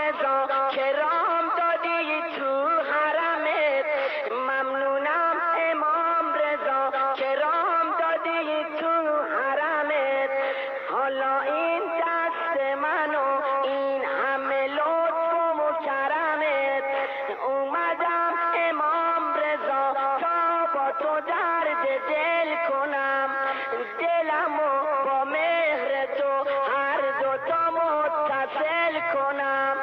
رضا کرام دادی تو حرمت ممنونم امام رضا کرام دادی تو حرمت حالا این دست منو این همه لطف و کرمت اومدم امام رضا تا با تو درد دل کنم دلمو با مهر تو هر دوتا متصل کنم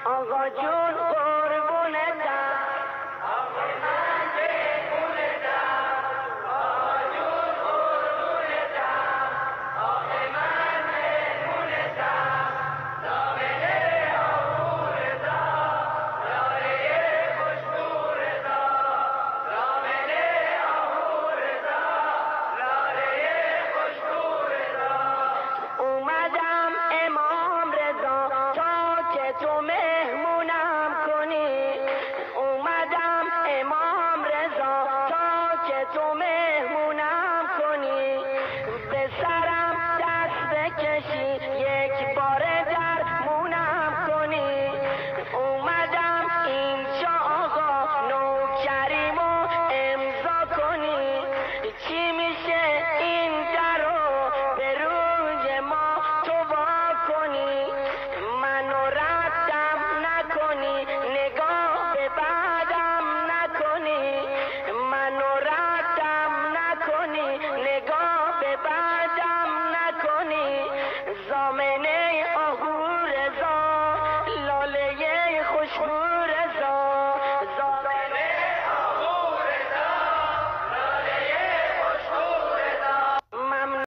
آقا جون